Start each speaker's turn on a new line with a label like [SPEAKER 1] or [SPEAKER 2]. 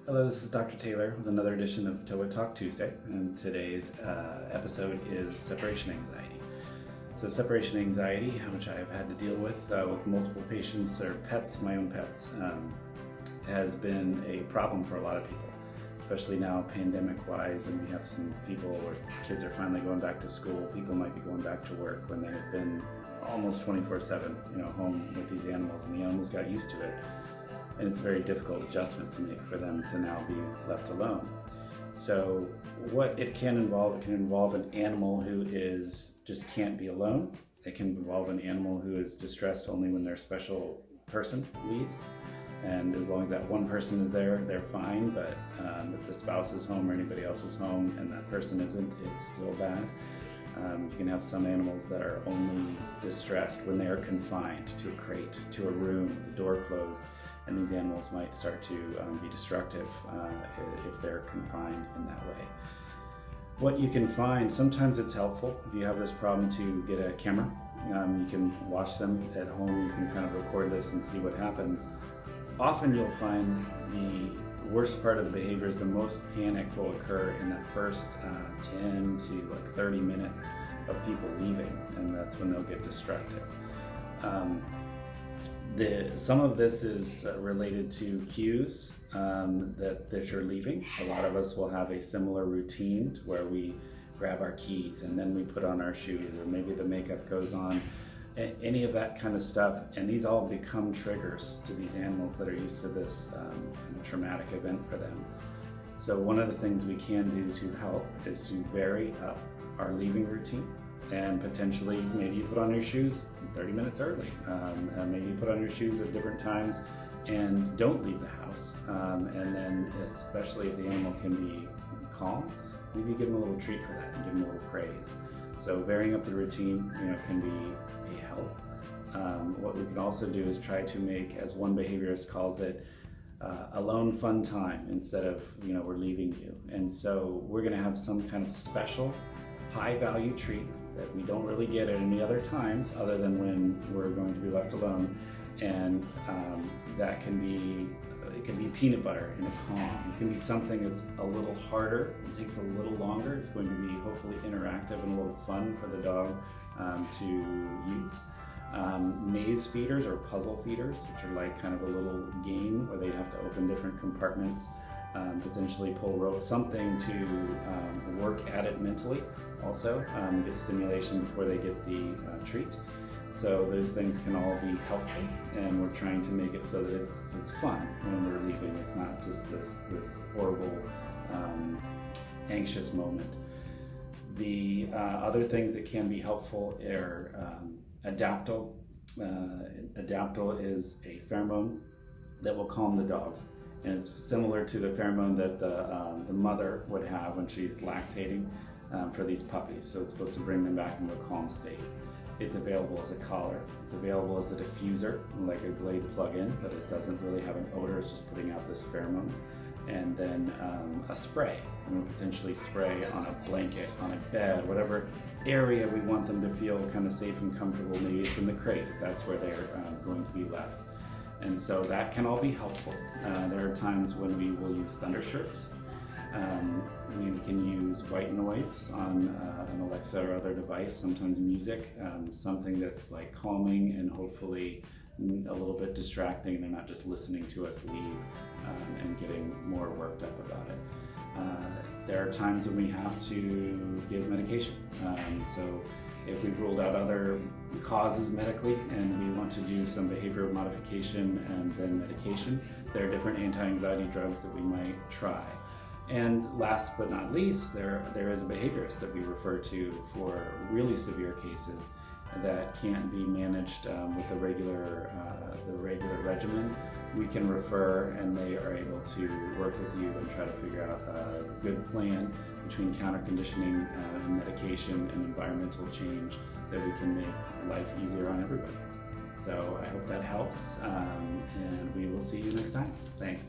[SPEAKER 1] Hello, this is Dr. Taylor with another edition of TOAH Talk Tuesday, and today's episode is separation anxiety. So separation anxiety, which I have had to deal with multiple patients or pets, my own pets, has been a problem for a lot of people, especially now pandemic-wise, and we have some people where kids are finally going back to school. People might be going back to work when they have been almost 24/7, home with these animals, and the animals got used to it. And it's a very difficult adjustment to make for them to now be left alone. So what it can involve an animal who just can't be alone. It can involve an animal who is distressed only when their special person leaves. And as long as that one person is there, they're fine. But if the spouse is home or anybody else is home and that person isn't, it's still bad. You can have some animals that are only distressed when they are confined to a crate, to a room, the door closed. And these animals might start to be destructive if they're confined in that way. What you can find, sometimes it's helpful if you have this problem to get a camera. You can watch them at home, you can kind of record this and see what happens. Often you'll find the worst part of the behavior is the most panic will occur in the first 10 to 30 minutes of people leaving, and that's when they'll get destructive. Some of this is related to cues that you're leaving. A lot of us will have a similar routine where we grab our keys and then we put on our shoes, or maybe the makeup goes on, any of that kind of stuff. And these all become triggers to these animals that are used to this kind of traumatic event for them. So one of the things we can do to help is to vary up our leaving routine. And potentially, maybe you put on your shoes 30 minutes early. Maybe you put on your shoes at different times and don't leave the house. And then, especially if the animal can be calm, maybe give them a little treat for that and give them a little praise. So varying up the routine, can be a help. What we can also do is try to make, as one behaviorist calls it, alone fun time instead of, we're leaving you. And so we're going to have some kind of special high value treat that we don't really get at any other times other than when we're going to be left alone. And that can be, it can be peanut butter in a calm. It can be something that's a little harder, it takes a little longer. It's going to be hopefully interactive and a little fun for the dog to use. Maze feeders or puzzle feeders, which are like kind of a little game where they have to open different compartments, potentially pull rope, something to work at it mentally also, get stimulation before they get the treat. So those things can all be helpful, and we're trying to make it so that it's fun when we're leaving. It's not just this horrible, anxious moment. The other things that can be helpful are Adaptil. Adaptil is a pheromone that will calm the dogs. And it's similar to the pheromone that the mother would have when she's lactating for these puppies. So it's supposed to bring them back into a calm state. It's available as a collar. It's available as a diffuser, like a Glade plug-in, but it doesn't really have an odor. It's just putting out this pheromone. And then a spray. We will potentially spray on a blanket, on a bed, whatever area we want them to feel kind of safe and comfortable. Maybe it's in the crate if that's where they're going to be left. And so that can all be helpful. There are times when we will use thunder shirts. We can use white noise on an Alexa or other device, sometimes music, something that's like calming and hopefully a little bit distracting. They're not just listening to us leave and getting more worked up about it. There are times when we have to give medication. So if we've ruled out other causes medically and we want to do some behavior modification and then medication, there are different anti-anxiety drugs that we might try. And last but not least, there is a behaviorist that we refer to for really severe cases that can't be managed with the regular regimen. We can refer, and they are able to work with you and try to figure out a good plan between counter conditioning, medication, and environmental change that we can make life easier on everybody. So I hope that helps, and we will see you next time. Thanks.